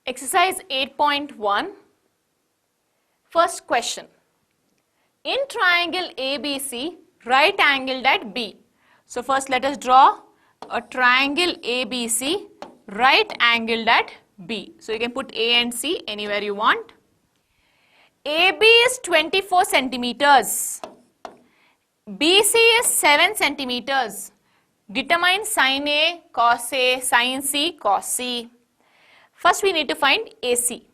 Exercise 8.1. First question. In triangle ABC, right angled at B. So first let us draw a triangle ABC, right angled at B. So you can put A and C anywhere you want. AB is 24 centimeters. BC is 7 centimeters. Determine sin A, cos A, sin C, cos C. First we need to find AC.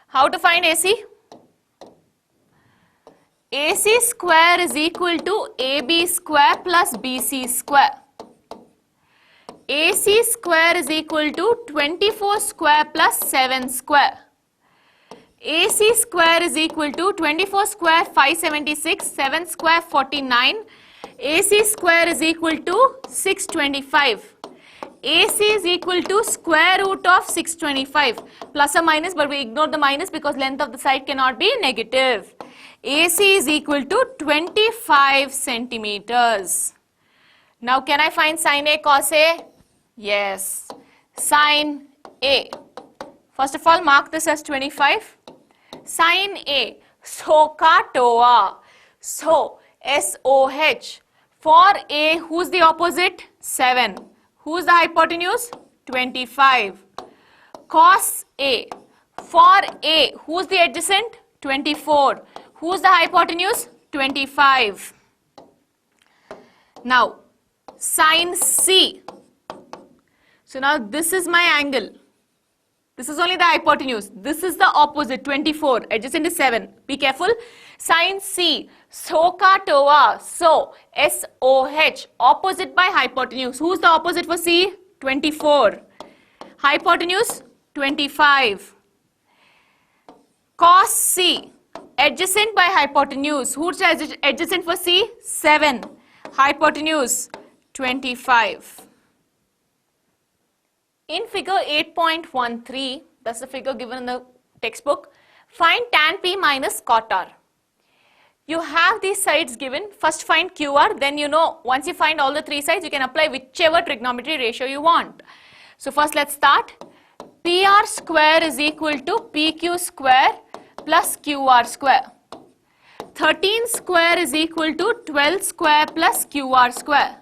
How to find AC? AC square is equal to AB square plus BC square. AC square is equal to 24 square plus 7 square. AC square is equal to 24 square 576, 7 square 49. AC square is equal to 625. AC is equal to square root of 625. Plus or minus, but we ignore the minus because length of the side cannot be negative. AC is equal to 25 centimeters. Now can I find sin A, cos A? Yes. Sin A. First of all, mark this as 25. Sin A. SOHCAHTOA. So, SOH. For A, who's the opposite? 7. Who's the hypotenuse? 25. Cos A. For A, who's the adjacent? 24. Who's the hypotenuse? 25. Now, sin C. So now this is my angle. This is only the hypotenuse. This is the opposite, 24. Adjacent is 7. Be careful. Sin C. SOHCAHTOA. So, SOH. Opposite by hypotenuse. Who's the opposite for C? 24. Hypotenuse? 25. Cos C. Adjacent by hypotenuse. Who's adjacent for C? 7. Hypotenuse? 25. In figure 8.13, that's the figure given in the textbook, find tan P minus cot R. You have these sides given. First find QR, then you know once you find all the three sides, you can apply whichever trigonometry ratio you want. So first let's start. PR square is equal to PQ square plus QR square. 13 square is equal to 12 square plus QR square.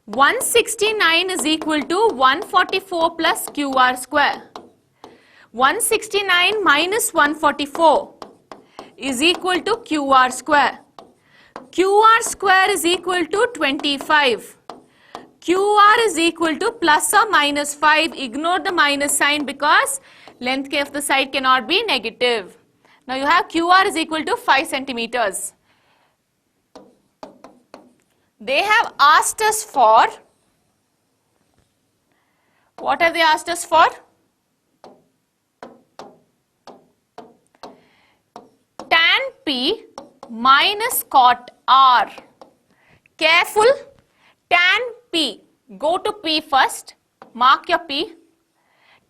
169 is equal to 144 plus QR square. 169 minus 144 is equal to QR square. QR square is equal to 25. QR is equal to plus or minus 5. Ignore the minus sign because length of the side cannot be negative. Now you have QR is equal to 5 centimeters. They have asked us for, what have they asked us for? Tan P minus cot R. Careful, tan P, go to P first, mark your P.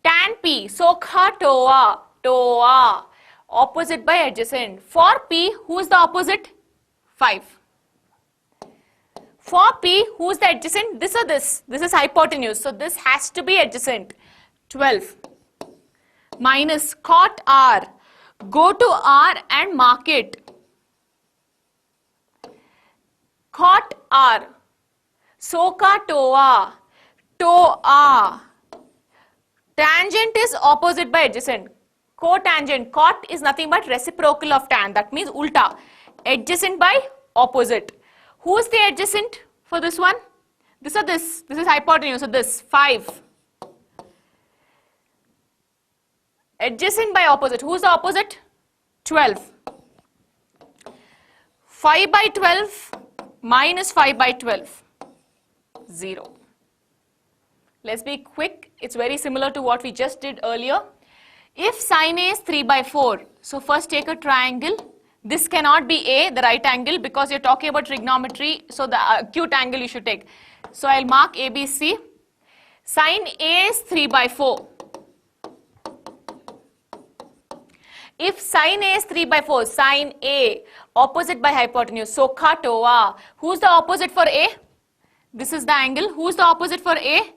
Tan P, SOHCAHTOA, TOA, opposite by adjacent. For P, who is the opposite? 5. For P, who's the adjacent? This or this? This is hypotenuse. So this has to be adjacent. 12. Minus cot R. Go to R and mark it. Cot R. SOHCAHTOA. TOA. Tangent is opposite by adjacent. Cotangent. Cot is nothing but reciprocal of tan. That means ulta. Adjacent by opposite. Who is the adjacent for this one? This or this? This is hypotenuse. So this 5. Adjacent by opposite. Who is the opposite? 12. 5 by 12 minus 5 by 12. 0. Let's be quick. It's very similar to what we just did earlier. If sin A is 3 by 4, so first take a triangle. This cannot be A, the right angle, because you're talking about trigonometry, so the acute angle you should take. So I'll mark ABC. Sin A is 3 by 4. If sin A is 3 by 4, sin A, opposite by hypotenuse, SOHCAHTOA. Who's the opposite for A? This is the angle. Who's the opposite for A?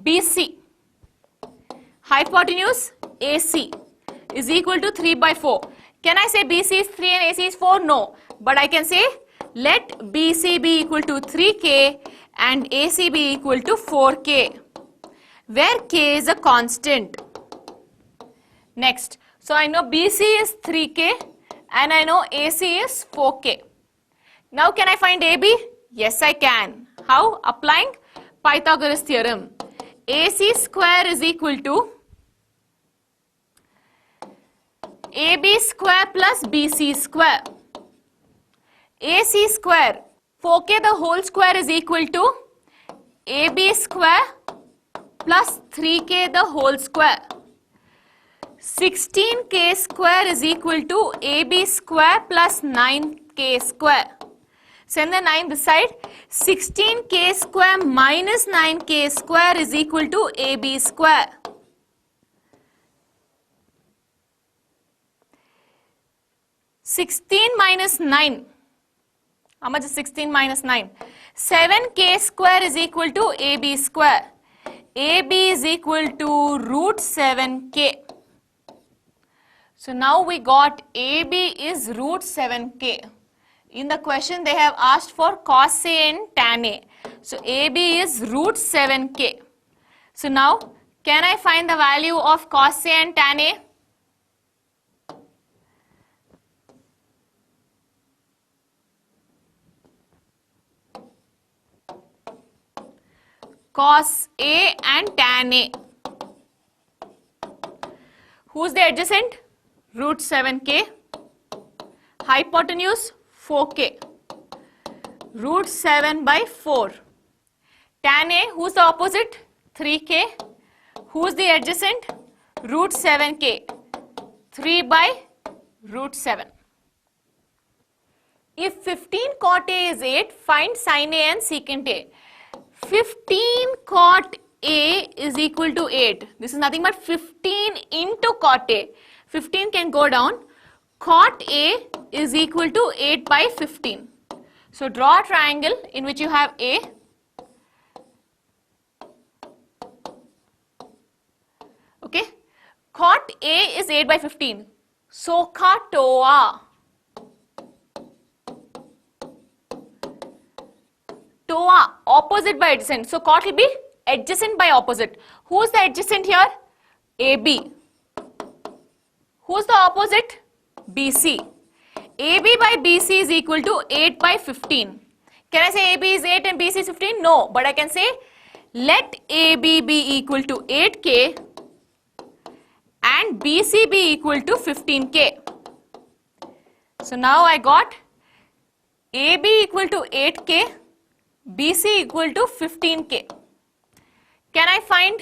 BC. Hypotenuse AC is equal to 3 by 4. Can I say BC is 3 and AC is 4? No. But I can say let BC be equal to 3K and AC be equal to 4K, where K is a constant. Next, so I know BC is 3K and I know AC is 4K. Now can I find AB? Yes, I can. How? Applying Pythagoras theorem. AC square is equal to AB square plus BC square. AC square, 4K the whole square is equal to AB square plus 3K the whole square. 16K square is equal to AB square plus 9K square. Send the 9 this side. 16K square minus 9K square is equal to AB square. Sixteen minus 9. How much is 16 minus 9? 7K square is equal to AB square. AB is equal to root 7K. So now we got AB is root 7K. In the question they have asked for cos A and tan A. So AB is root 7K. So now can I find the value of cos A and tan A? Cos A and tan A. Who's the adjacent? Root 7K. Hypotenuse 4K. Root 7 by 4. Tan A, who's the opposite? 3K. Who's the adjacent? Root 7K. 3 by root 7. If 15 cot A is 8, find sin A and secant A. 15 cot A is equal to 8. This is nothing but 15 into cot A. 15 can go down. Cot A is equal to 8 by 15. So draw a triangle in which you have A. Okay. Cot A is 8 by 15. So TOA. TOA, opposite by adjacent. So cot will be adjacent by opposite. Who is the adjacent here? AB. Who is the opposite? BC. AB by BC is equal to 8 by 15. Can I say AB is 8 and BC is 15? No. But I can say let AB be equal to 8K and BC be equal to 15K. So now I got AB equal to 8K, BC equal to 15K. Can I find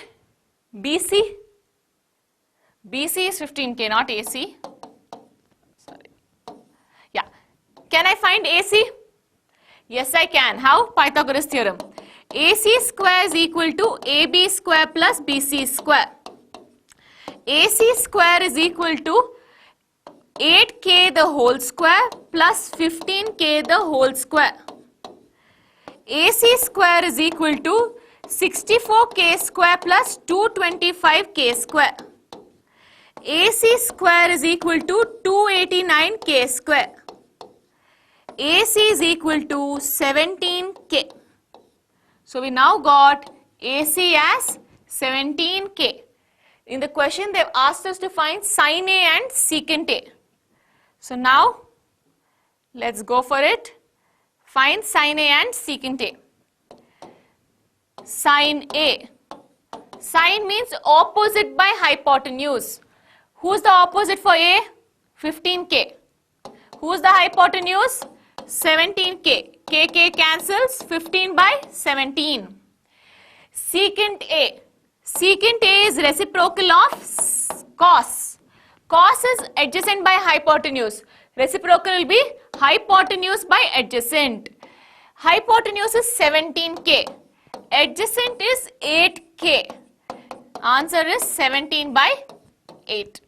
BC? BC is 15K, not AC. Sorry. Yeah. Can I find AC? Yes, I can. How? Pythagoras theorem. AC square is equal to AB square plus BC square. AC square is equal to 8K the whole square plus 15K the whole square. AC square is equal to 64K square plus 225K square. AC square is equal to 289K square. AC is equal to 17K. So we now got AC as 17K. In the question they have asked us to find sin A and secant A. So now let's go for it. Find sin A and secant A. Sin A. Sin means opposite by hypotenuse. Who's the opposite for A? 15K. Who's the hypotenuse? 17K. K cancels. 15 by 17. Secant A. Secant A is reciprocal of cos. Cos is adjacent by hypotenuse. Reciprocal will be hypotenuse by adjacent. Hypotenuse is 17K. Adjacent is 8K. Answer is 17 by 8.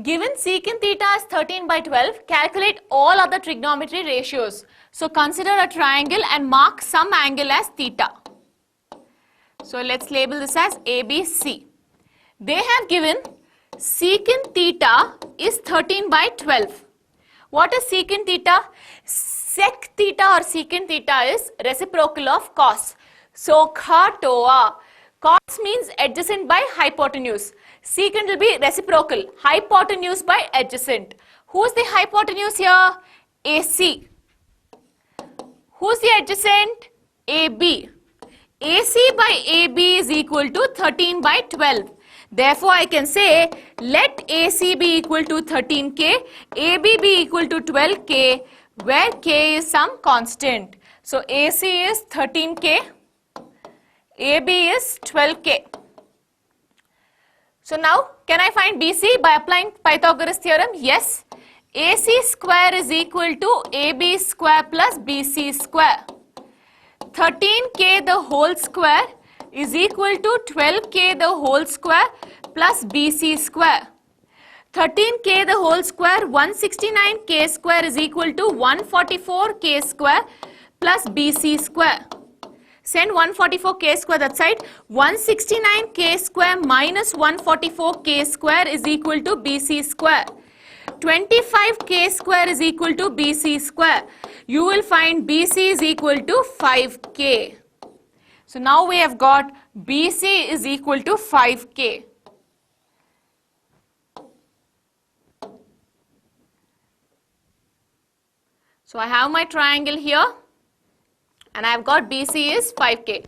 Given secant theta is 13 by 12, calculate all other trigonometry ratios. So consider a triangle and mark some angle as theta. So let's label this as ABC. They have given secant theta is 13 by 12. What is secant theta? Sec theta or secant theta is reciprocal of cos. So cos means adjacent by hypotenuse. Secant will be reciprocal, hypotenuse by adjacent. Who's the hypotenuse here? AC. Who's the adjacent? AB. AC by AB is equal to 13 by 12. Therefore, I can say let AC be equal to 13K, AB be equal to 12K, where K is some constant. So, AC is 13K, AB is 12K. So, now can I find BC by applying Pythagoras theorem? Yes. AC square is equal to AB square plus BC square. 13K the whole square is equal to 12K the whole square plus BC square. 13K the whole square, 169K square is equal to 144K square plus BC square. Send 144K square that side. 169K square minus 144K square is equal to BC square. 25K square is equal to BC square. You will find BC is equal to 5K. So now we have got BC is equal to 5K. So I have my triangle here and I have got BC is 5K.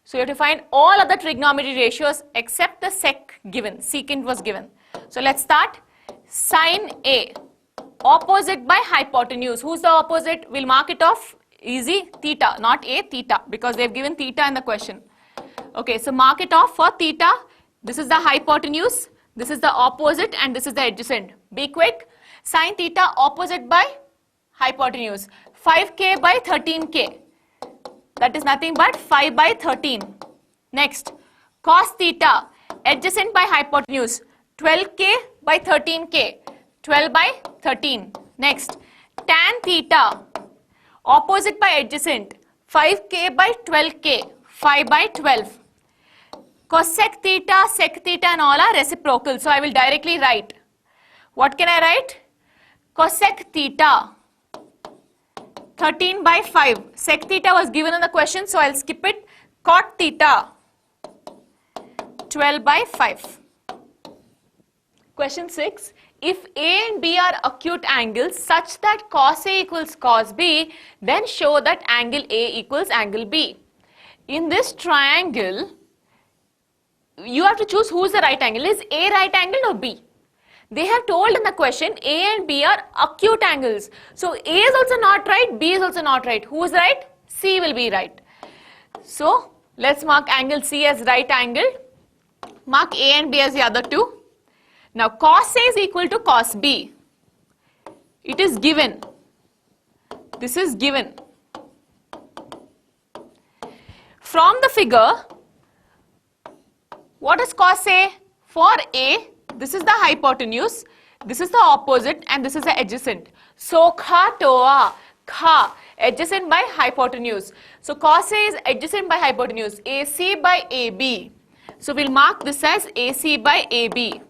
So you have to find all other trigonometry ratios except the sec given, secant was given. So let's start. Sin A, opposite by hypotenuse. Who's the opposite? We'll mark it off. Easy, theta, not A, theta, because they've given theta in the question. Okay, so mark it off for theta. This is the hypotenuse, this is the opposite, and this is the adjacent. Be quick. Sin theta opposite by hypotenuse. 5K by 13K. That is nothing but 5 by 13. Next, cos theta adjacent by hypotenuse. 12K by 13K. 12 by 13. Next, tan theta opposite by adjacent. 5K by 12K. 5 by 12. Cosec theta, sec theta and all are reciprocal. So I will directly write. What can I write? Cosec theta 13 by 5. Sec theta was given in the question, so I'll skip it. Cot theta 12 by 5. Question 6. If A and B are acute angles such that cos A equals cos B, then show that angle A equals angle B. In this triangle, you have to choose who is the right angle. Is A right angle or B? They have told in the question A and B are acute angles. So A is also not right, B is also not right. Who is right? C will be right. So let's mark angle C as right angle. Mark A and B as the other two. Now cos A is equal to cos B. It is given. This is given. From the figure, what is cos A? For A, this is the hypotenuse, this is the opposite, and this is the adjacent. So kha toa, kha, adjacent by hypotenuse. So cos A is adjacent by hypotenuse, AC by AB. So we'll mark this as AC by AB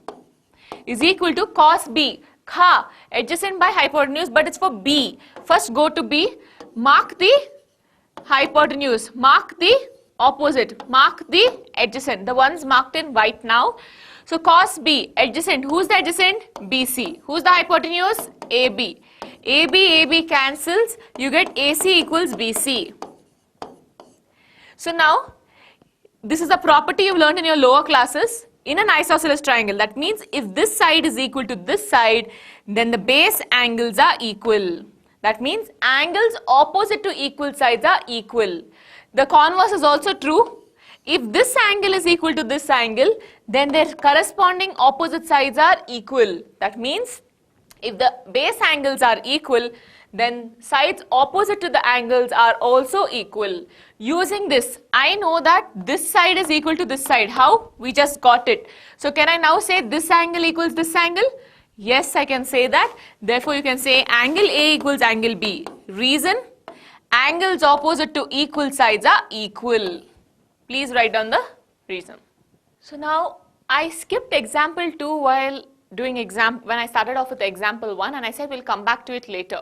is equal to cos B, kha, adjacent by hypotenuse, but it's for B. First go to B, mark the hypotenuse, mark the opposite, mark the adjacent, the ones marked in white now. So cos B, adjacent, who's the adjacent? BC. Who's the hypotenuse? AB. AB cancels, you get AC equals BC. So now, this is a property you've learned in your lower classes in an isosceles triangle. That means if this side is equal to this side, then the base angles are equal. That means angles opposite to equal sides are equal. The converse is also true. If this angle is equal to this angle, then their corresponding opposite sides are equal. That means if the base angles are equal, then sides opposite to the angles are also equal. Using this, I know that this side is equal to this side. How? We just got it. So can I now say this angle equals this angle? Yes, I can say that. Therefore, you can say angle A equals angle B. Reason? Angles opposite to equal sides are equal. Please write down the reason. So now I skipped example 2 while doing when I started off with example 1, and I said we'll come back to it later.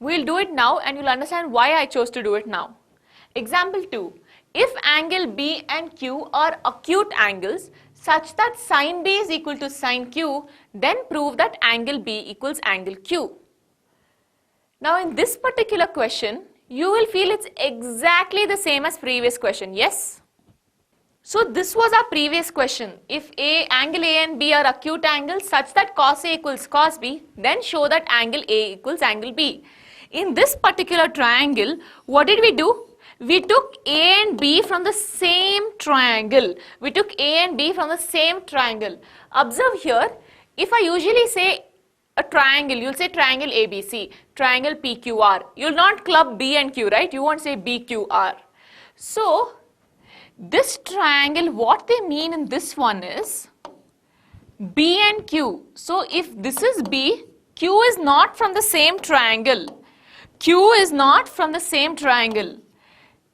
We'll do it now and you'll understand why I chose to do it now. Example 2. If angle B and Q are acute angles such that sine B is equal to sine Q, then prove that angle B equals angle Q. Now in this particular question, you will feel it's exactly the same as previous question, yes? So this was our previous question. If angle A and B are acute angles such that cos A equals cos B, then show that angle A equals angle B. In this particular triangle, what did we do? We took A and B from the same triangle. Observe here, if I usually say a triangle, you'll say triangle ABC, triangle PQR. You'll not club B and Q, right? You won't say BQR. So, this triangle, what they mean in this one is B and Q. So, if this is B, Q is not from the same triangle.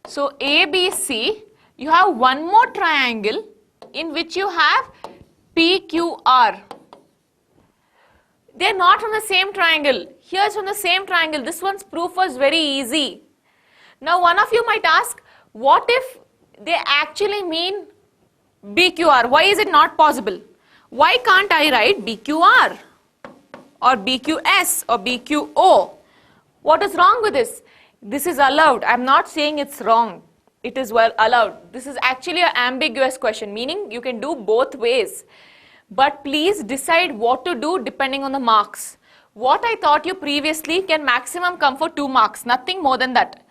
So, ABC, you have one more triangle in which you have PQR. They are not from the same triangle. Here is from the same triangle. This one's proof was very easy. Now, one of you might ask, what if they actually mean BQR? Why is it not possible? Why can't I write BQR or BQS or BQO? What is wrong with this? This is allowed. I'm not saying it's wrong. It is well allowed. This is actually an ambiguous question, meaning you can do both ways. But please decide what to do depending on the marks. What I taught you previously can maximum come for 2 marks, nothing more than that.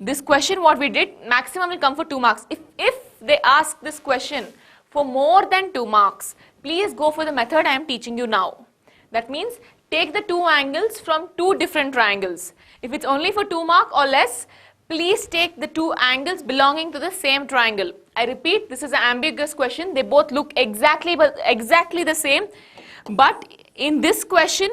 This question what we did, maximum will come for 2 marks. If they ask this question for more than 2 marks, please go for the method I am teaching you now. That means take the 2 angles from 2 different triangles. If it's only for 2 mark or less, please take the 2 angles belonging to the same triangle. I repeat, this is an ambiguous question. They both look exactly the same. But in this question,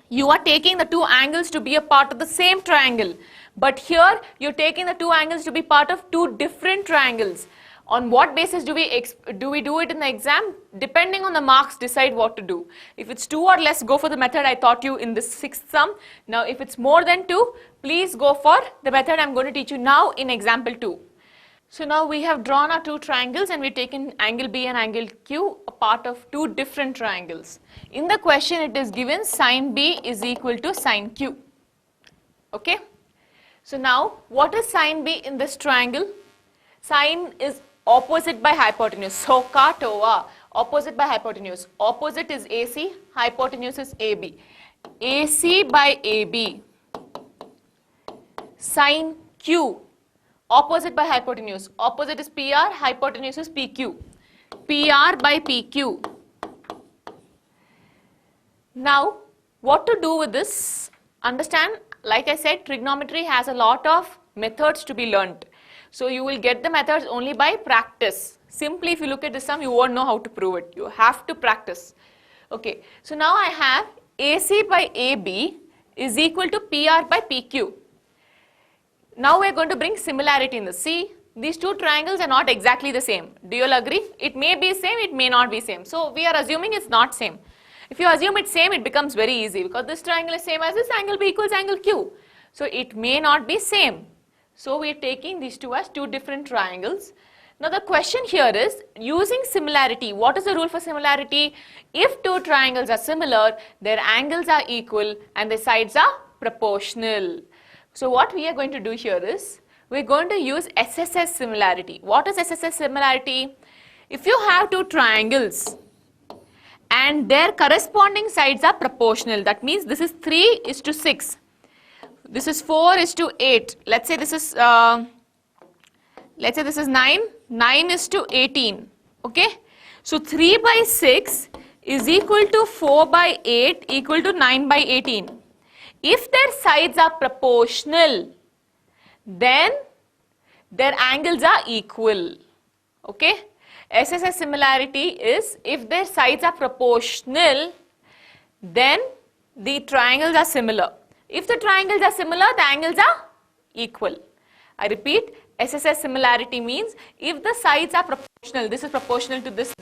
you are taking the 2 angles to be a part of the same triangle. But here, you're taking the 2 angles to be part of 2 different triangles. On what basis do we do it in the exam? Depending on the marks, decide what to do. If it's 2 or less, go for the method I taught you in this 6th sum. Now, if it's more than 2, please go for the method I'm going to teach you now in example 2. So now we have drawn our 2 triangles and we've taken angle B and angle Q a part of 2 different triangles. In the question, it is given sine B is equal to sine Q. Okay? So now, what is sine B in this triangle? Sine is opposite by hypotenuse. Soka toa, opposite by hypotenuse. Opposite is AC, hypotenuse is AB. AC by AB. Sine Q, opposite by hypotenuse. Opposite is PR, hypotenuse is PQ. PR by PQ. Now, what to do with this? Understand, like I said, trigonometry has a lot of methods to be learnt. So you will get the methods only by practice. Simply if you look at the sum, you won't know how to prove it. You have to practice. Okay, so now I have AC by AB is equal to PR by PQ. Now we are going to bring similarity in this. See, these 2 triangles are not exactly the same. Do you all agree? It may be same, it may not be same. So we are assuming it's not same. If you assume it's same, it becomes very easy because this triangle is same as this, angle B equals angle Q. So it may not be same. So we are taking these 2 as 2 different triangles. Now the question here is, using similarity, what is the rule for similarity? If 2 triangles are similar, their angles are equal and their sides are proportional. So what we are going to do here is, we are going to use SSS similarity. What is SSS similarity? If you have 2 triangles and their corresponding sides are proportional, that means this is 3:6. This is 4:8. Let's say this is 9. 9:18. Okay. So 3/6 is equal to 4/8 equal to 9/18. If their sides are proportional, then their angles are equal. Okay. SSS similarity is if their sides are proportional, then the triangles are similar. If the triangles are similar, the angles are equal. I repeat, SSS similarity means if the sides are proportional, this is proportional to this,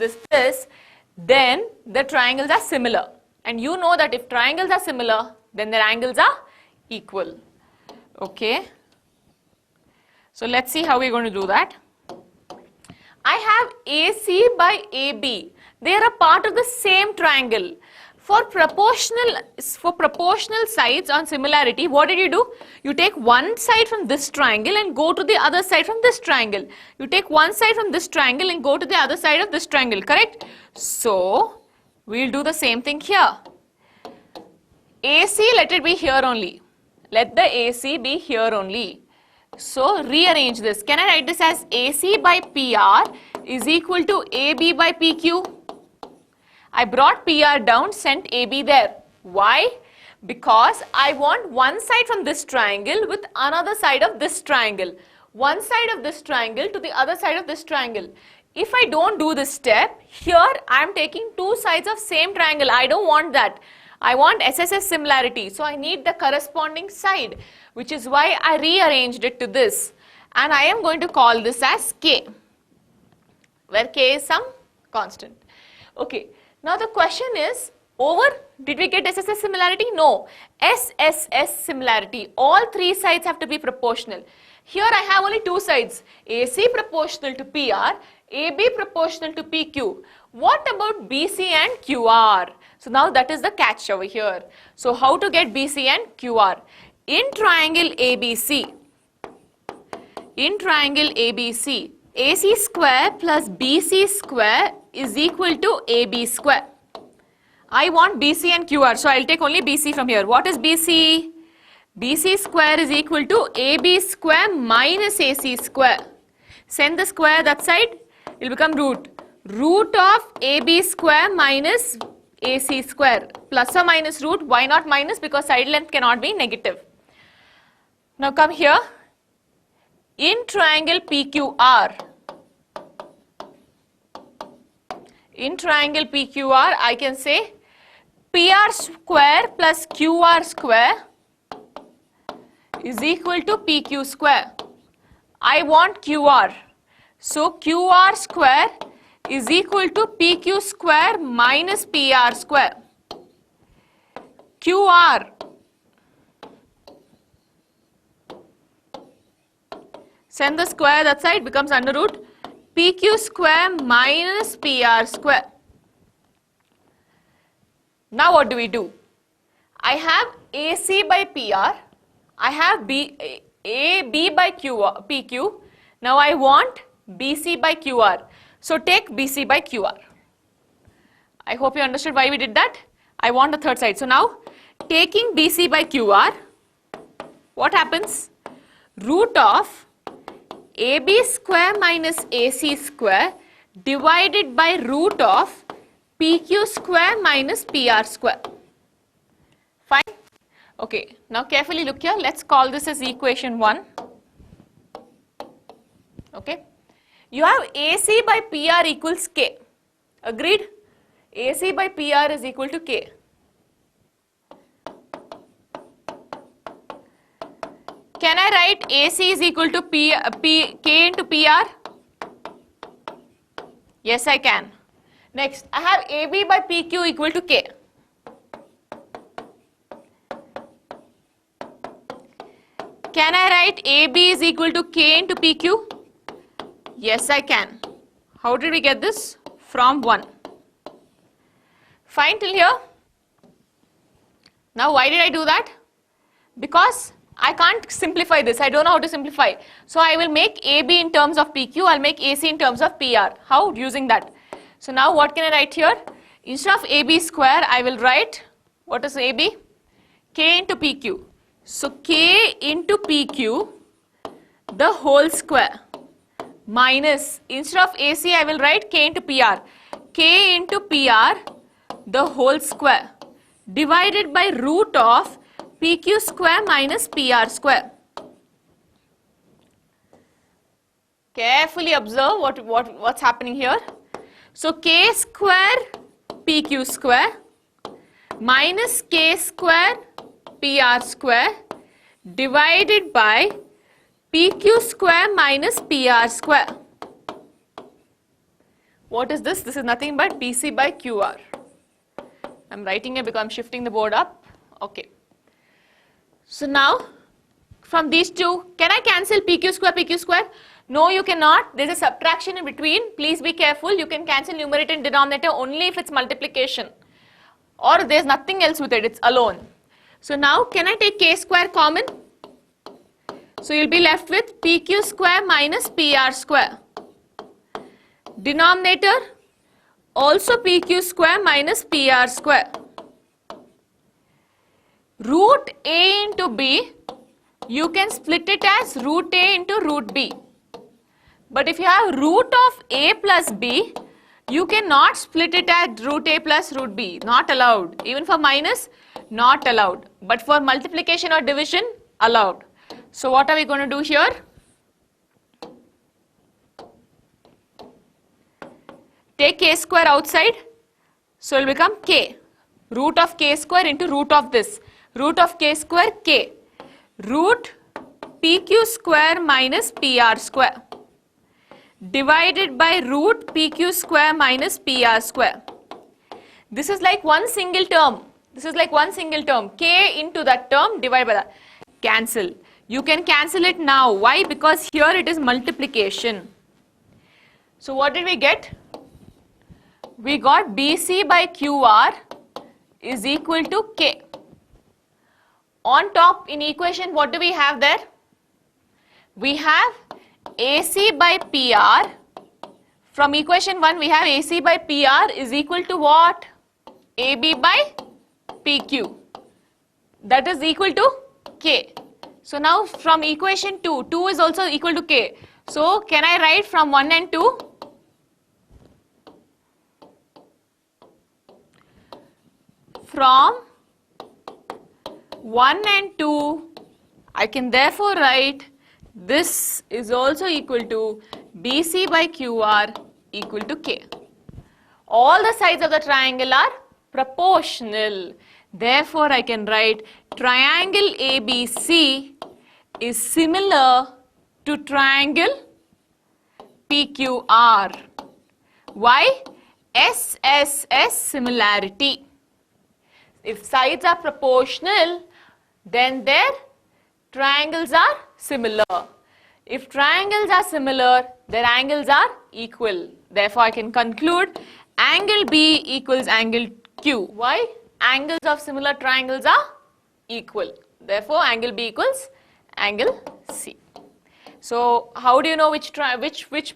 then the triangles are similar. And you know that if triangles are similar, then their angles are equal. Okay. So let's see how we're going to do that. I have AC by AB. They are a part of the same triangle. For proportional sides on similarity, what did you do? You take one side from this triangle and go to the other side from this triangle. You take one side from this triangle and go to the other side of this triangle, correct? So, we'll do the same thing here. AC, let it be here only. Let the AC be here only. So, rearrange this. Can I write this as AC by PR is equal to AB by PQ? I brought PR down, sent AB there. Why? Because I want one side from this triangle with another side of this triangle. One side of this triangle to the other side of this triangle. If I don't do this step, here I am taking two sides of same triangle. I don't want that. I want SSS similarity. So I need the corresponding side, which is why I rearranged it to this. And I am going to call this as K, where K is some constant. Okay. Now the question is, did we get SSS similarity? No. SSS similarity. All three sides have to be proportional. Here I have only two sides. AC proportional to PR, AB proportional to PQ. What about BC and QR? So now that is the catch over here. So how to get BC and QR? In triangle ABC, AC square plus BC square is equal to AB square. I want BC and QR, so I'll take only BC from here. What is BC? BC square is equal to AB square minus AC square. Send the square that side, it will become root. Root of AB square minus AC square. Plus or minus root, why not minus? Because side length cannot be negative. Now come here. In triangle PQR, I can say PR square plus QR square is equal to PQ square. I want QR. So QR square is equal to PQ square minus PR square. QR. Send the square that side, becomes under root PQ square minus PR square. Now what do we do? I have AC by PR. I have AB by PQ. Now I want BC by QR. So take BC by QR. I hope you understood why we did that. I want the third side. So now taking BC by QR, what happens? Root of AB square minus AC square divided by root of PQ square minus PR square. Fine? Okay, now carefully look here. Let's call this as equation 1. Okay. You have AC by PR equals K. Agreed? AC by PR is equal to K. Can I write AC is equal to K into PR? Yes, I can. Next, I have AB by PQ equal to K. Can I write AB is equal to K into PQ? Yes, I can. How did we get this? From 1. Fine till here? Now, why did I do that? Because I can't simplify this. I don't know how to simplify. So I will make AB in terms of PQ. I'll make AC in terms of PR. How? Using that. So now what can I write here? Instead of AB square, I will write, what is AB? K into PQ. So K into PQ, the whole square, minus, instead of AC, I will write K into PR. K into PR, the whole square, divided by root of PQ square minus PR square. Carefully observe what's happening here. So K square PQ square minus k square pr square divided by pq square minus pr square. What is this? This is nothing but bc by qr. I'm writing it because I'm shifting the board up. Okay. So now, from these two, can I cancel pq square? No, you cannot. There's a subtraction in between. Please be careful. You can cancel numerator and denominator only if it's multiplication. Or there's nothing else with it. It's alone. So now, can I take k square common? So you'll be left with pq square minus pr square. Denominator, also pq square minus pr square. Root a into b, you can split it as root a into root b. But if you have root of a plus b, you cannot split it as root a plus root b. Not allowed. Even for minus, not allowed. But for multiplication or division, allowed. So what are we going to do here? Take k square outside. So it will become k. Root of k square into root of this. Root of k square k. Root pq square minus pr square divided by root pq square minus pr square. This is like one single term. This is like one single term. K into that term divided by that. Cancel. You can cancel it now. Why? Because here it is multiplication. So what did we get? We got bc by qr is equal to k. On top in equation, what do we have there? We have AC by PR. From equation 1, we have AC by PR is equal to what? AB by PQ. That is equal to K. So now from equation 2, 2 is also equal to K. So can I write from 1 and 2? From 1 and 2, I can therefore write this is also equal to BC by QR equal to K. All the sides of the triangle are proportional. Therefore, I can write triangle ABC is similar to triangle PQR. Why? SSS similarity. If sides are proportional, then their triangles are similar. If triangles are similar, their angles are equal. Therefore, I can conclude angle B equals angle Q. Why? Angles of similar triangles are equal. Therefore, angle B equals angle C. So, how do you know which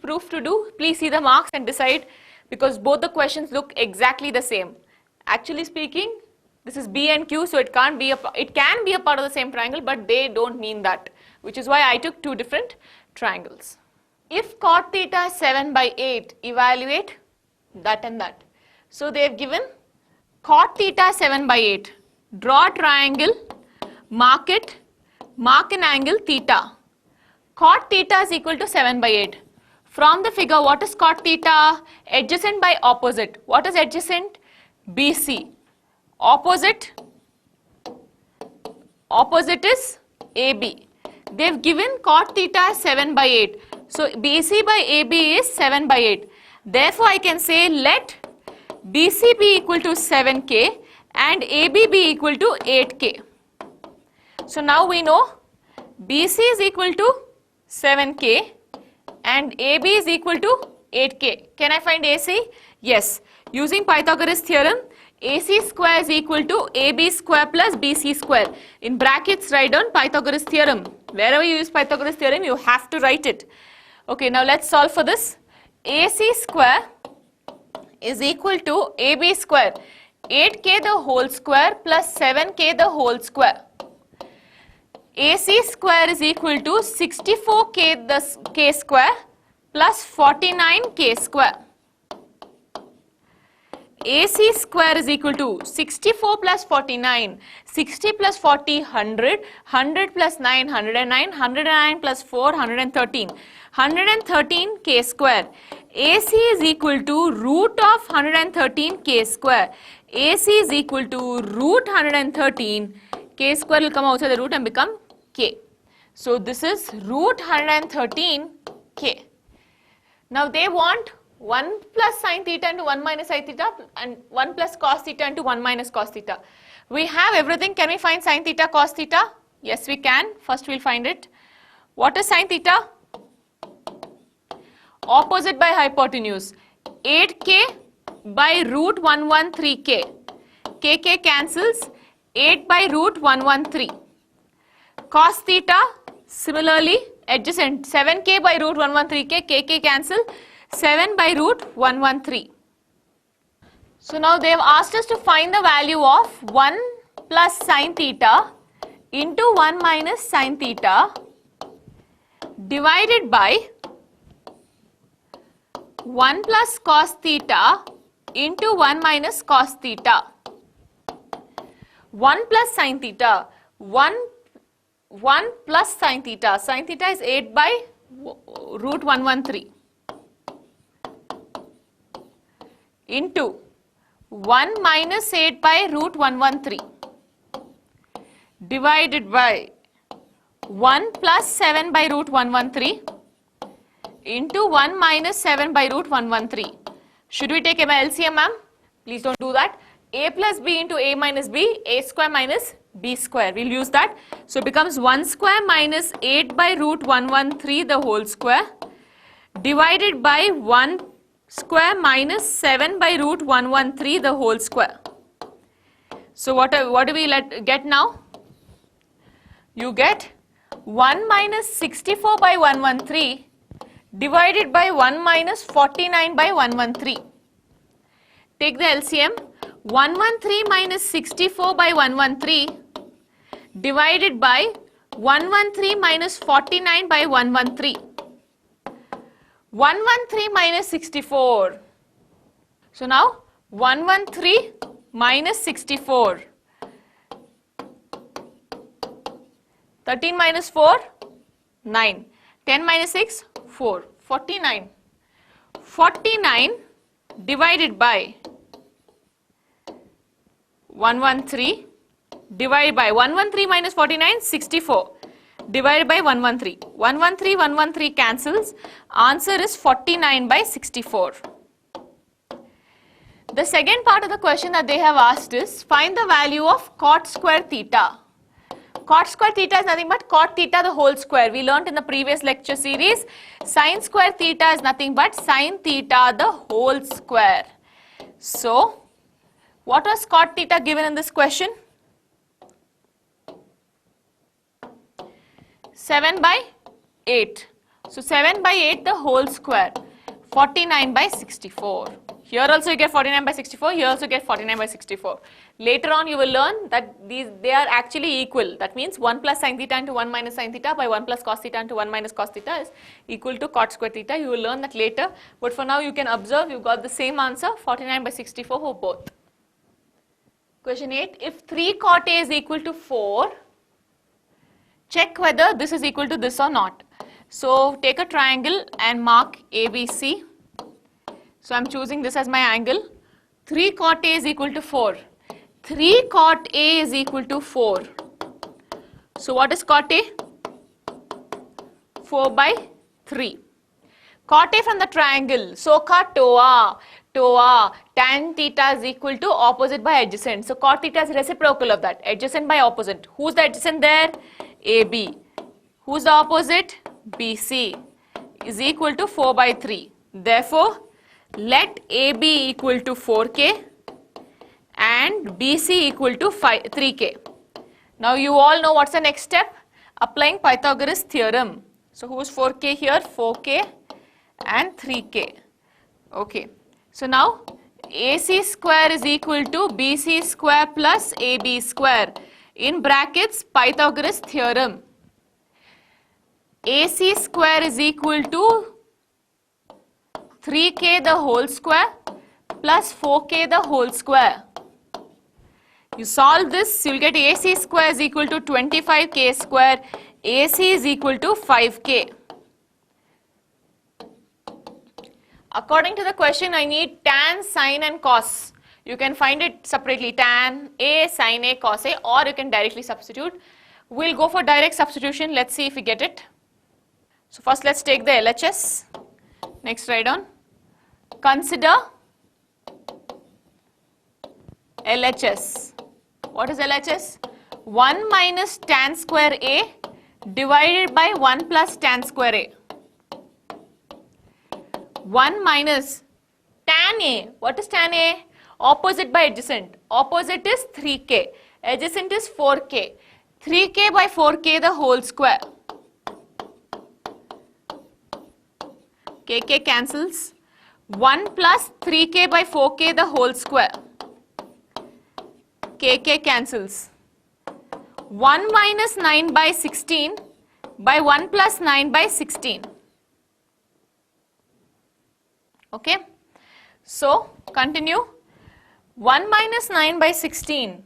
proof to do? Please see the marks and decide, because both the questions look exactly the same. Actually speaking, this is B and Q, so it can be a part of the same triangle, but they don't mean that, which is why I took two different triangles. If cot theta is 7 by 8, evaluate that and that. So they have given cot theta 7 by 8. Draw a triangle, mark it, mark an angle theta. Cot theta is equal to 7 by 8. From the figure, what is cot theta? Adjacent by opposite. What is adjacent? BC. Opposite is AB. They've given cot theta as 7 by 8. So BC by AB is 7 by 8. Therefore, I can say let BC be equal to 7K and AB be equal to 8K. So now we know BC is equal to 7K and AB is equal to 8K. Can I find AC? Yes. Using Pythagoras theorem, AC square is equal to AB square plus BC square. In brackets, write down Pythagoras theorem. Wherever you use Pythagoras theorem, you have to write it. Okay, now let's solve for this. AC square is equal to AB square. 8K the whole square plus 7K the whole square. AC square is equal to 64K the K square plus 49K square. AC square is equal to 64 plus 49, 60 plus 40, 100, 100 plus 9, 109, 109 plus 4, 113, 113 K square. AC is equal to root of 113 k square. AC is equal to root 113. K square will come outside the root and become k. So this is root 113 k. Now they want 1 plus sine theta into 1 minus sine theta and 1 plus cos theta into 1 minus cos theta. We have everything. Can we find sine theta, cos theta? Yes, we can. First we'll find it. What is sine theta? Opposite by hypotenuse. 8k by root 113k. Kk cancels. 8 by root 113. Cos theta, similarly adjacent. 7k by root 113k. Kk cancel. 7 by root 113. So now they have asked us to find the value of 1 plus sine theta into 1 minus sine theta divided by 1 plus cos theta into 1 minus cos theta. 1 plus sine theta. 1 plus sine theta. Sine theta is 8 by root 113 into 1 minus 8 by root 113 divided by 1 plus 7 by root 113 into 1 minus 7 by root 113. Should we take LCM, ma'am? Please don't do that. A plus b into a minus b, a square minus b square. We'll use that. So it becomes 1 square minus 8 by root 113 the whole square divided by 1 square minus 7 by root 113 the whole square. So what do we get now? You get 1 minus 64 by 113 divided by 1 minus 49 by 113. Take the LCM. 113 minus 64 by 113 divided by 113 minus 49 by 113. 113 minus 64. So now 113 minus 64. 13 minus 4, 9. 10 minus 6, 4. 49. 49 divided by 113 divided by 113 minus 49, 64 divided by 113. 113 cancels. Answer is 49 by 64. The second part of the question that they have asked is find the value of cot square theta. Cot square theta is nothing but cot theta the whole square. We learnt in the previous lecture series. Sin square theta is nothing but sin theta the whole square. So, what was cot theta given in this question? 7 by 8. So 7 by 8 the whole square. 49 by 64. Here also you get 49 by 64. Here also get 49 by 64. Later on you will learn that they are actually equal. That means 1 plus sin theta into 1 minus sin theta by 1 plus cos theta into 1 minus cos theta is equal to cot square theta. You will learn that later. But for now you can observe you got the same answer 49 by 64 for both. Question 8. If 3 cot A is equal to 4, check whether this is equal to this or not. So take a triangle and mark ABC. So I am choosing this as my angle. 3 cot A is equal to 4. 3 cot A is equal to 4. So what is cot A? 4 by 3. Cot A from the triangle. So TOA. Tan theta is equal to opposite by adjacent. So cot theta is reciprocal of that. Adjacent by opposite. Who's the adjacent there? AB. Who's the opposite? BC is equal to 4 by 3. Therefore, let AB equal to 4K and BC equal to 3K. Now you all know what's the next step? Applying Pythagoras theorem. So who's 4K here? 4K and 3K. Okay. So now AC square is equal to BC square plus AB square. In brackets Pythagoras theorem. AC square is equal to 3K the whole square plus 4K the whole square. You solve this, you will get AC square is equal to 25K square. AC is equal to 5K. According to the question, I need tan, sine and cos. You can find it separately, tan A, sine A, cos A, or you can directly substitute. We'll go for direct substitution. Let's see if we get it. So first let's take the LHS. Next write down. Consider LHS. What is LHS? 1 minus tan square A divided by 1 plus tan square A. 1 minus tan A. What is tan A? Opposite by adjacent. Opposite is 3k. Adjacent is 4k. 3k by 4k the whole square. K cancels. 1 plus 3k by 4k the whole square. K cancels. 1 minus 9 by 16 by 1 plus 9 by 16. Okay. So, continue. 1 minus 9 by 16.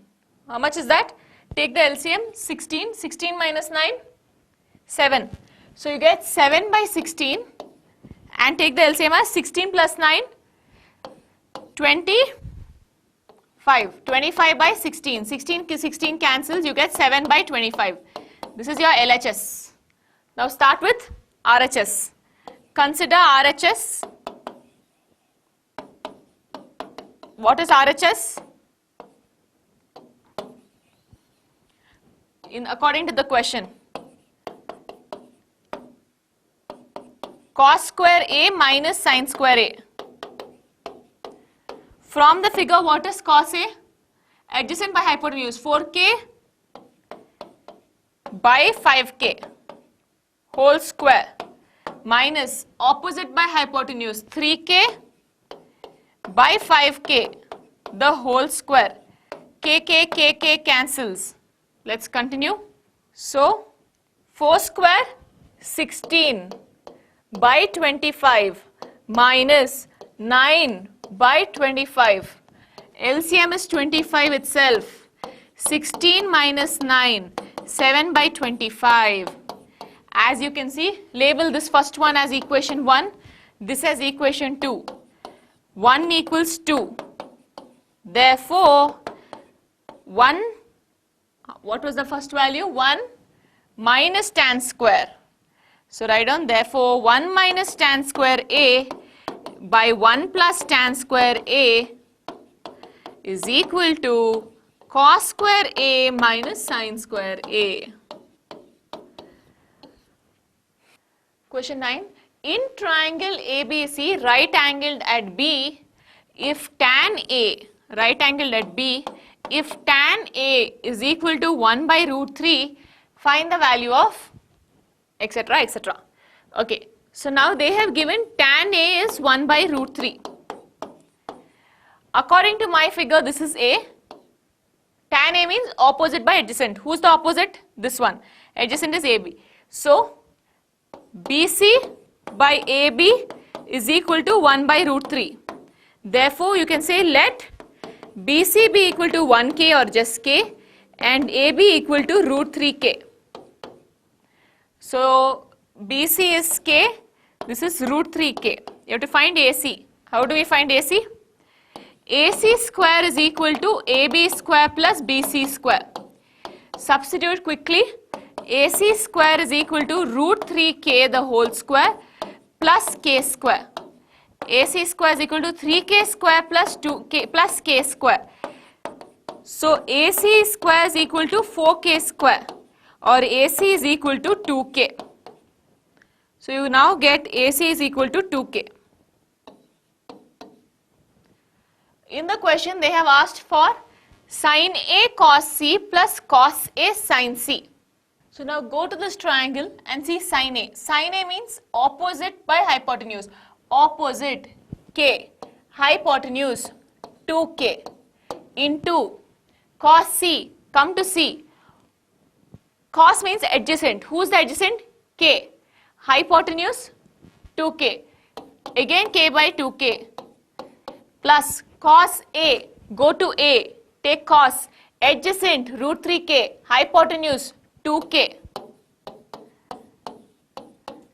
How much is that? Take the LCM. 16. 16 minus 9. 7. So, you get 7 by 16. And take the LCM as 16 plus 9. 25. 25 by 16. 16 cancels. You get 7 by 25. This is your LHS. Now, start with RHS. Consider RHS. What is RHS? According to the question, cos square A minus sin square A. From the figure, what is cos A? Adjacent by hypotenuse, 4k by 5k whole square minus opposite by hypotenuse, 3k by 5k the whole square. K cancels. Let's continue. So, 4 square 16 by 25 minus 9 by 25. LCM is 25 itself. 16 minus 9, 7 by 25. As you can see, label this first one as equation 1, this as equation 2. 1 equals 2. Therefore, 1, what was the first value? 1 minus tan square. So, write down, therefore, 1 minus tan square A by 1 plus tan square A is equal to cos square A minus sin square A. Question 9. In triangle ABC right angled at B, if tan A, right angled at B, if tan A is equal to 1 by root 3, find the value of etc. etc. Okay, so now they have given tan A is 1 by root 3. According to my figure, this is A. Tan A means opposite by adjacent. Who's the opposite? This one. Adjacent is AB. So, BC by AB is equal to 1 by root 3. Therefore, you can say let BC be equal to 1k or just k and AB equal to root 3k. So, BC is k, this is root 3k. You have to find AC. How do we find AC? AC square is equal to AB square plus BC square. Substitute quickly. AC square is equal to root 3k the whole square plus k square. AC square is equal to 3k square plus 2k plus k square. So, AC square is equal to 4k square or AC is equal to 2k. So, you now get AC is equal to 2k. In the question, they have asked for sin A cos C plus cos A sin C. So, now go to this triangle and see sin A. Sin A means opposite by hypotenuse. Opposite k, hypotenuse 2k into cos C. Come to C. Cos means adjacent. Who's the adjacent? K. Hypotenuse 2k. Again k by 2k plus cos A. Go to A. Take cos. Adjacent root 3k. Hypotenuse 2k.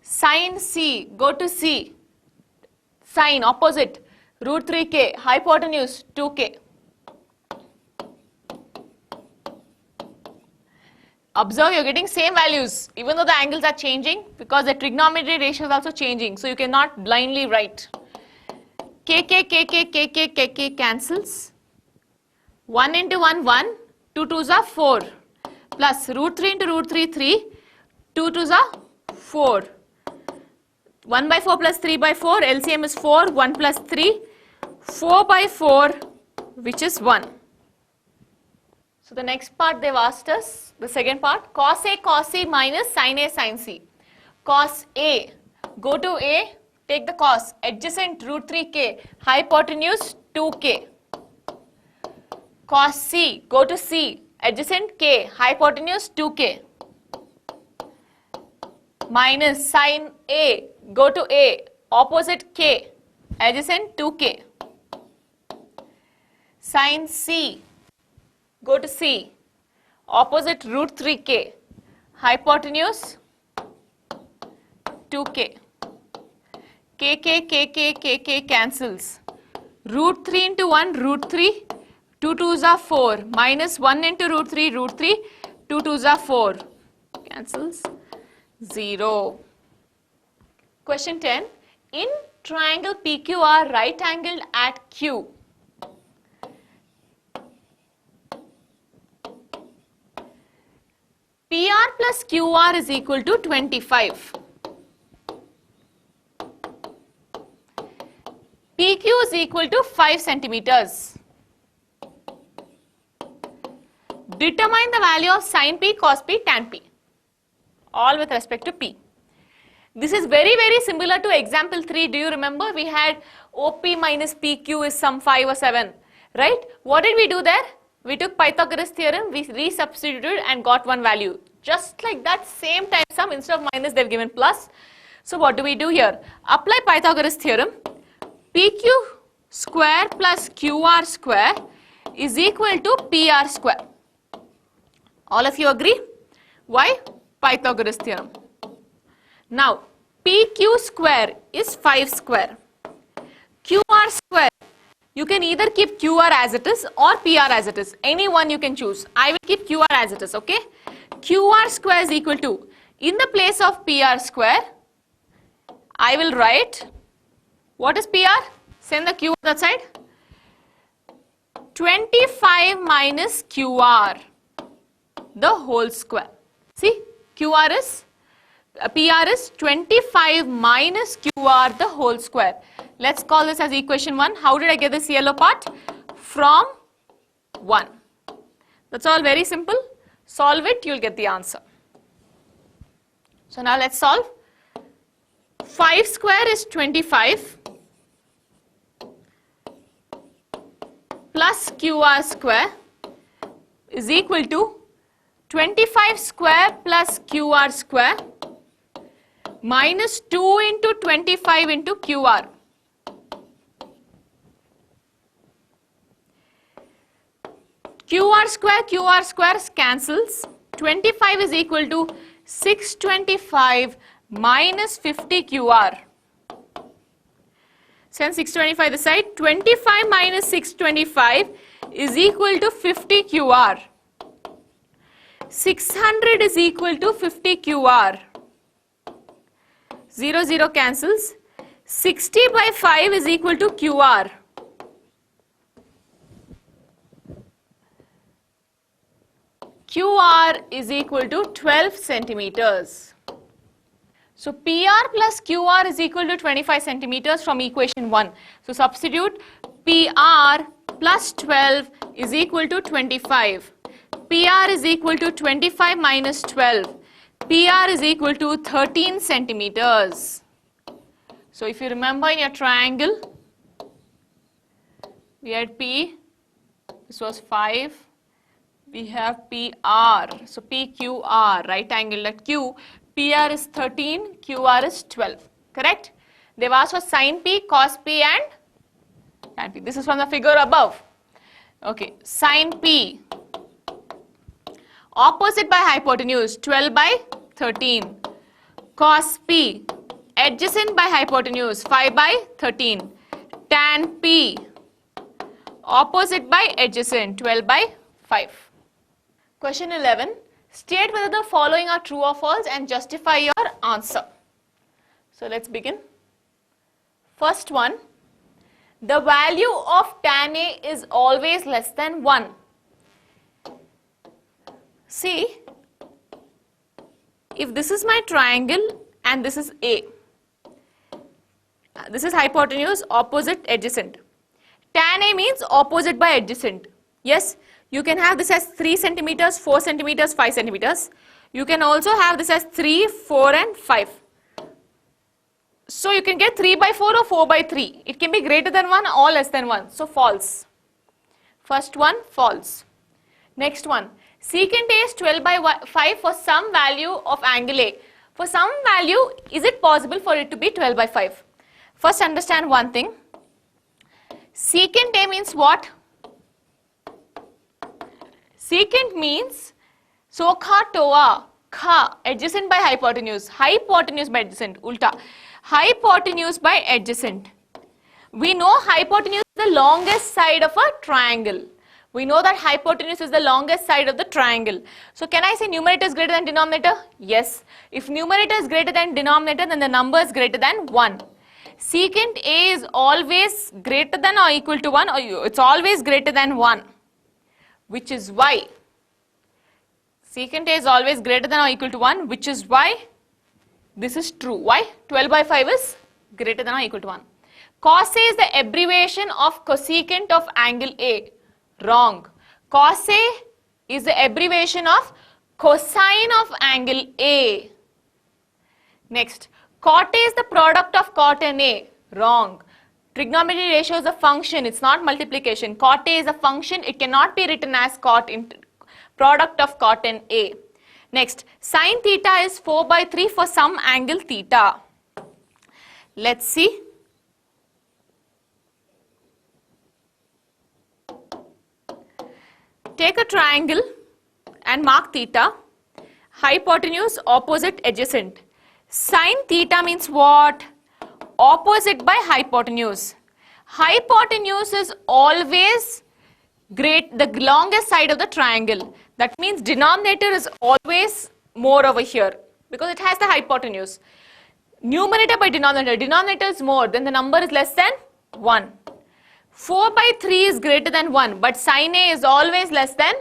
Sin C. Go to C. Sine opposite root 3k, hypotenuse 2k. Observe, you're getting same values even though the angles are changing because the trigonometry ratio is also changing, so you cannot blindly write. K cancels. 1 into 1 1, 2 2s are 4, plus root 3 into root 3 3, 2 2s are 4. 1 by 4 plus 3 by 4, LCM is 4, 1 plus 3, 4 by 4, which is 1. So the next part they've asked us, the second part, cos C minus sin A sin C. Cos A, go to A, take the cos, adjacent root 3k, hypotenuse 2k. Cos C, go to C, adjacent k, hypotenuse 2k. Minus sin A, go to A, opposite k, adjacent 2k. Sin C, go to C, opposite root 3k, hypotenuse 2k. K cancels. Root 3 into 1, root 3, 2 2s are 4, minus 1 into root 3, 2 2s are 4, cancels, 0. Question 10, in triangle PQR right angled at Q, PR plus QR is equal to 25. PQ is equal to 5 centimeters. Determine the value of sin P, cos P, tan P, all with respect to P. This is very similar to example 3. Do you remember? We had OP minus PQ is some 5 or 7, right? What did we do there? We took Pythagoras theorem, we resubstituted and got one value. Just like that, same time sum, instead of minus they've given plus. So what do we do here? Apply Pythagoras theorem. PQ square plus QR square is equal to PR square. All of you agree? Why? Pythagoras theorem. Now, PQ square is 5 square. QR square, you can either keep QR as it is or PR as it is. Any one you can choose. I will keep QR as it is, okay? QR square is equal to, in the place of PR square, I will write, what is PR? Send the Q on that side. 25 minus QR, the whole square. See, PR is 25 minus QR, the whole square. Let's call this as equation 1. How did I get this yellow part? From 1. That's all, very simple. Solve it, you'll get the answer. So now let's solve. 5 square is 25 plus QR square is equal to 25 square plus QR square minus 2 into 25 into QR. QR square cancels. 25 is equal to 625 minus 50 QR. Send 625 this side. 25 minus 625 is equal to 50 QR. 600 is equal to 50 QR. 0 0 cancels. 60 by 5 is equal to QR. QR is equal to 12 centimeters. So PR plus QR is equal to 25 centimeters from equation 1. So substitute PR plus 12 is equal to 25. PR is equal to 25 minus 12. PR is equal to 13 centimeters. So if you remember in your triangle, we had P, this was 5. We have PR, so PQR, right angle at Q, PR is 13, QR is 12, correct? They've asked for sin P, cos P and tan P. This is from the figure above. Okay, sin P, opposite by hypotenuse, 12 by 13. Cos P, adjacent by hypotenuse 5 by 13. Tan P, opposite by adjacent 12 by 5. Question 11. State whether the following are true or false and justify your answer. So let's begin. First one, the value of tan A is always less than 1. See, if this is my triangle and this is A, this is hypotenuse, opposite, adjacent. Tan A means opposite by adjacent. Yes, you can have this as 3 centimeters, 4 centimeters, 5 centimeters. You can also have this as 3, 4 and 5. So you can get 3 by 4 or 4 by 3. It can be greater than 1 or less than 1. So false. First one, false. Next one, secant A is 12 by 5 for some value of angle A. For some value, is it possible for it to be 12 by 5? First understand one thing. Secant A means what? Secant means sokha toa, kha, adjacent by hypotenuse, hypotenuse by adjacent, ulta. Hypotenuse by adjacent. We know hypotenuse is the longest side of a triangle. We know that hypotenuse is the longest side of the triangle. So can I say numerator is greater than denominator? Yes. If numerator is greater than denominator, then the number is greater than 1. Secant A is always greater than or equal to 1, or it's always greater than 1. Which is why secant A is always greater than or equal to 1, which is why this is true. Why? 12 by 5 is greater than or equal to 1. Cos A is the abbreviation of cosecant of angle A. Wrong. Cos A is the abbreviation of cosine of angle A. Next, cot A is the product of cot and A. Wrong. Trigonometry ratio is a function, it's not multiplication. Cot A is a function, it cannot be written as cot in product of cot and A. Next, sin theta is 4 by 3 for some angle theta. Let's see. Take a triangle and mark theta. Hypotenuse, opposite, adjacent. Sin theta means what? Opposite by hypotenuse. Hypotenuse is always the longest side of the triangle. That means denominator is always more over here because it has the hypotenuse. Numerator by denominator. Denominator is more, then the number is less than 1. 4 by 3 is greater than 1, but sin A is always less than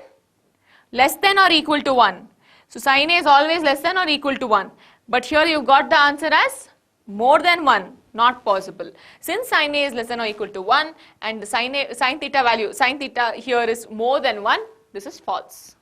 or equal to 1. So sin A is always less than or equal to 1. But here you got the answer as more than 1. Not possible. Since sin A is less than or equal to 1 and the sin theta value, sin theta here is more than 1, this is false.